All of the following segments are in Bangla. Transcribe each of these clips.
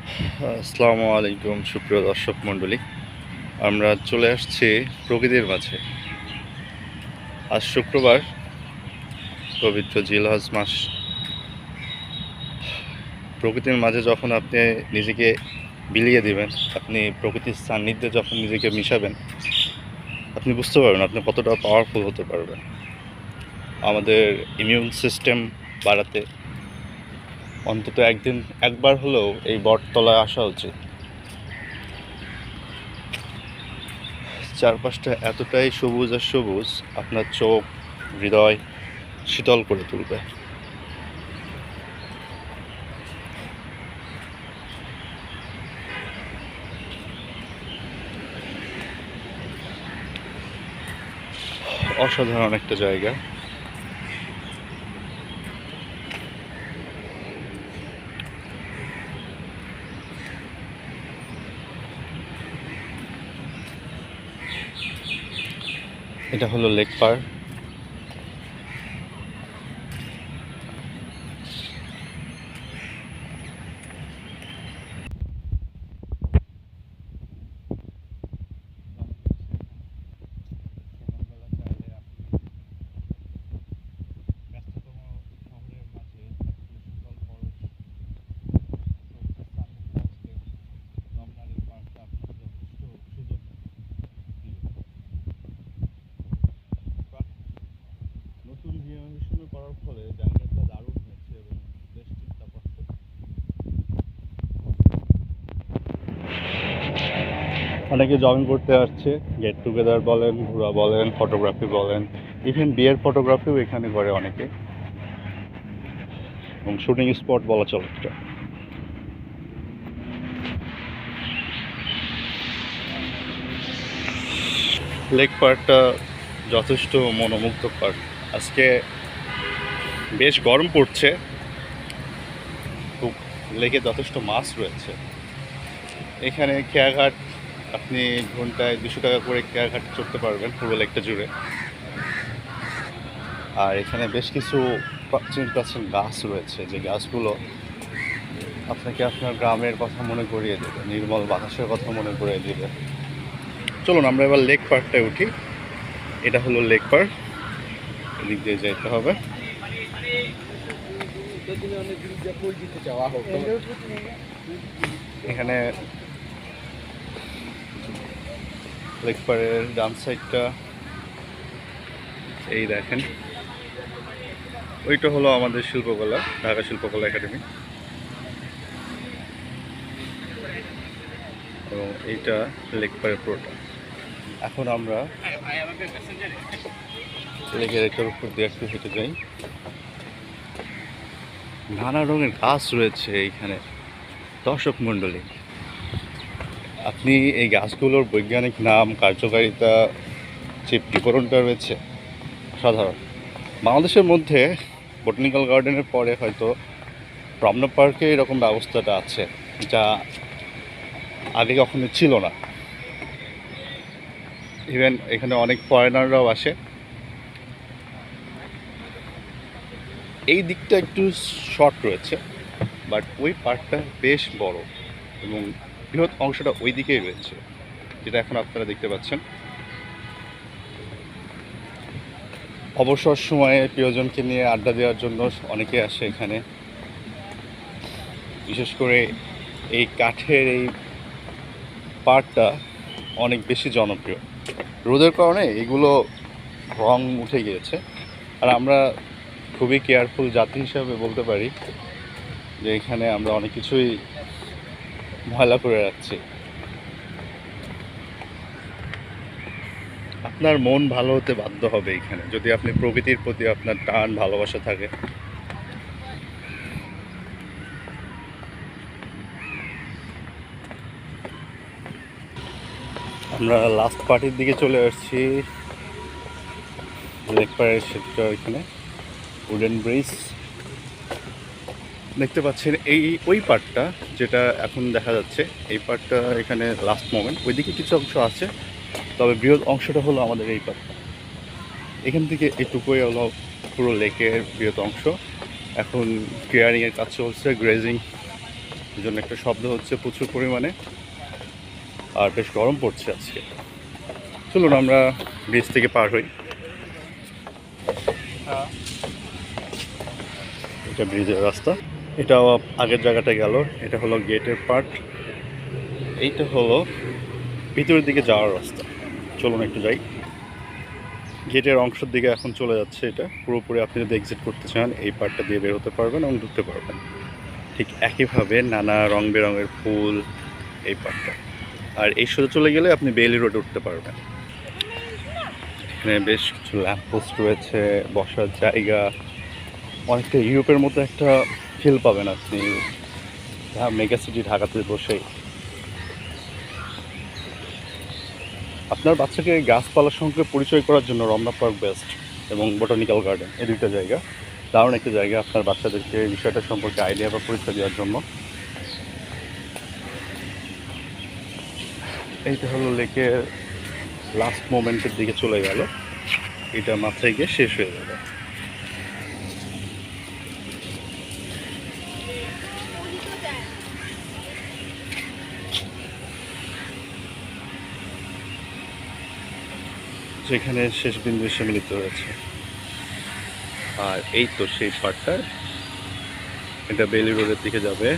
আসসালামু আলাইকুম সুপ্রিয় দর্শক মণ্ডলী, আমরা চলে আসছি প্রকৃতির মাঝে। আজ শুক্রবার, পবিত্র জিলহজ মাস। প্রকৃতির মাঝে যখন আপনি নিজেকে বিলিয়ে দিবেন, আপনি প্রকৃতির সান্নিধ্যে যখন নিজেকে মিশাবেন, আপনি বুঝতে পারবেন আপনি কতটা পাওয়ারফুল হতে পারবেন। আমাদের ইমিউন সিস্টেম বাড়াতে অন্তত একবার হলেও এই বটতলায় আসা উচিত। চারপাশটা এতটাই সবুজ আর সবুজ, আপনার চোখ, হৃদয় শীতল করে তুলবে। অসাধারণ একটা জায়গা। এটা হলো লেক পার্ক। নতুন রিনোভেশন করার ফলে জায়গাটা দারুণ হয়েছে এবং বেশ চিত্তাকর্ষক। অনেকে জগিং করতে আসছে, গেট টুগেদার বলেন, ঘোরা বলেন, ফটোগ্রাফি বলেন, ইভেন বিয়ের ফটোগ্রাফিও এখানে করে অনেকে, এবং শুটিং স্পট বলা চলে এটা। লেক পার্কটা যথেষ্ট মনোমুগ্ধকর। আজকে বেশ গরম পড়ছে, লেকে যথেষ্ট মাছ রয়েছে। এখানে খেয়াঘাট, আপনি ঘন্টায় 200 টাকা করে খেয়াঘাট চড়তে পারবেন পুরো লেকটা জুড়ে। আর এখানে বেশ কিছু প্রাচীন প্রাচীন গাছ রয়েছে, যে গাছগুলো আপনাকে আপনার গ্রামের কথা মনে করিয়ে দেবে, নির্মল বাতাসের কথা মনে করিয়ে দেবে। চলুন আমরা এবার লেক পার্কটায় উঠি। এটা হলো লেক পার্ক, এদিক দিয়ে যেতে হবে। এখানে লেক পার্কের ডান সাইডটা এই দেখেন, ওইটা হলো আমাদের শিল্পকলা, ঢাকা শিল্পকলা একাডেমি, এবং এইটা লেক পার্কের পুরোটা। এখন আমরা লেকের এটার উপর দিয়ে একটু হেঁটে যাই। নানা রঙের গাছ রয়েছে এইখানে। দর্শক মণ্ডলী, আপনি এই গাছগুলোর বৈজ্ঞানিক নাম, কার্যকারিতা, যে বিবরণটা রয়েছে সাধারণ। বাংলাদেশের মধ্যে বোটানিক্যাল গার্ডেনের পরে হয়তো রমনা পার্কে এরকম ব্যবস্থাটা আছে, যা আগে কখনো ছিল না। ইভেন এখানে অনেক ফরেনাররাও আসে। এই দিকটা একটু শর্ট রয়েছে, বাট ওই পার্কটা বেশ বড় এবং বৃহৎ অংশটা ওই দিকেই রয়েছে, যেটা এখন আপনারা দেখতে পাচ্ছেন। অবসর সময়ে প্রিয়জনকে নিয়ে আড্ডা দেওয়ার জন্য অনেকে আসে এখানে। বিশেষ করে এই কাঠের এই পার্কটা অনেক বেশি জনপ্রিয়। রোদের কারণে এগুলো রং উঠে গিয়েছে, আর আমরা খুবই কেয়ারফুল জাতি হিসাবে বলতে পারি যে এখানে আমরা অনেক কিছুই ময়লা করে রাখছি। আপনার মন ভালো হতে বাধ্য হবে এখানে, যদি আপনি প্রকৃতির প্রতি আপনার টান ভালোবাসা থাকে। আমরা লাস্ট পার্টির দিকে চলে আসছি। লেক পাড়ের সেটা এখানে উডেন ব্রিজ দেখতে পাচ্ছেন। ওই পার্টটা যেটা এখন দেখা যাচ্ছে, এই পার্টটা এখানে লাস্ট মোমেন্ট। ওইদিকে কিছু অংশ আছে, তবে বৃহৎ অংশটা হলো আমাদের এই পার্টটা। এখান থেকে এটুকুই হলো পুরো লেকের বৃহৎ অংশ। এখন ক্লিয়ারিংয়ের কাজ চলছে, গ্রেজিং এই জন্য একটা শব্দ হচ্ছে প্রচুর পরিমাণে, আর বেশ গরম পড়ছে আজকে। চলুন আমরা ব্রিজ থেকে পার হই। এটা ব্রিজের রাস্তা, এটাও আগের জায়গাটা গেল। এটা হলো গেটের পার্ট, এইটা হলো ভিতরের দিকে যাওয়ার রাস্তা। চলুন একটু যাই। গেটের অংশের দিকে এখন চলে যাচ্ছে এটা। পুরোপুরি আপনি যদি এক্সিট করতে চান এই পার্টটা দিয়ে বের হতে পারবেন এবং ঢুকতে পারবেন। ঠিক একইভাবে নানা রং বেরঙের ফুল এই পার্টটা। আর এই সোজা চলে গেলে আপনি বেইলি রোডে উঠতে পারবেন। এখানে বেশ কিছু ল্যাম্পপোস্ট রয়েছে, বসার জায়গা, অনেকটা ইউরোপের মতো একটা ফিল পাবেন আপনি মেগা সিটি ঢাকাতে বসেই। আপনার বাচ্চাকে গাছপালার সঙ্গে পরিচয় করার জন্য রমনা পার্ক বেস্ট এবং বটানিক্যাল গার্ডেন, এই দুইটা জায়গা দারুণ একটা জায়গা আপনার বাচ্চাদেরকে এই বিষয়টা সম্পর্কে আইডিয়া বা পরিচয় দেওয়ার জন্য। এইটা হলো লেকের লাস্ট মোমেন্টের দিকে চলে গেল, এটা মাথায় গিয়ে শেষ হয়ে যাবে। যেখানে শেষ বিন্দু এসে মিলিত হয়েছে। আর এই তো সেই পার্টটা, এটা বেইলি রোডের দিকে যাবে,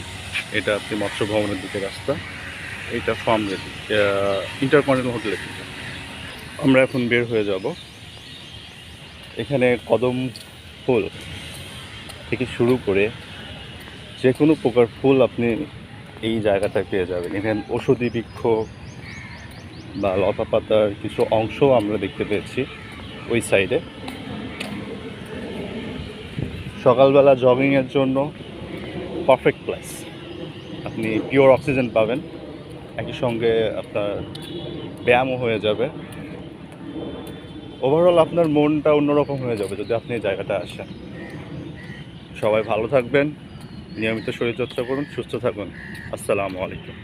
এটা আপনি মৎস্য ভবনের দিকে রাস্তা, এইটা ফার্ম ইন্টারকন্টিনেন্টাল হোটেলের দিকে। আমরা এখন বের হয়ে যাব। এখানে কদম ফুল থেকে শুরু করে যে কোনো প্রকার ফুল আপনি এই জায়গাটায় পেয়ে যাবেন। এখানে ঔষধি বৃক্ষ বা লতা পাতার কিছু অংশও আমরা দেখতে পেয়েছি ওই সাইডে। সকালবেলা জগিংয়ের জন্য পারফেক্ট প্লেস। আপনি পিওর অক্সিজেন পাবেন, একই সঙ্গে আপনার ব্যায়ামও হয়ে যাবে। ওভারঅল আপনার মনটা অন্যরকম হয়ে যাবে যদি আপনি এই জায়গাটা আসেন। সবাই ভালো থাকবেন, নিয়মিত শরীরচর্চা করুন, সুস্থ থাকুন। আসসালামু আলাইকুম।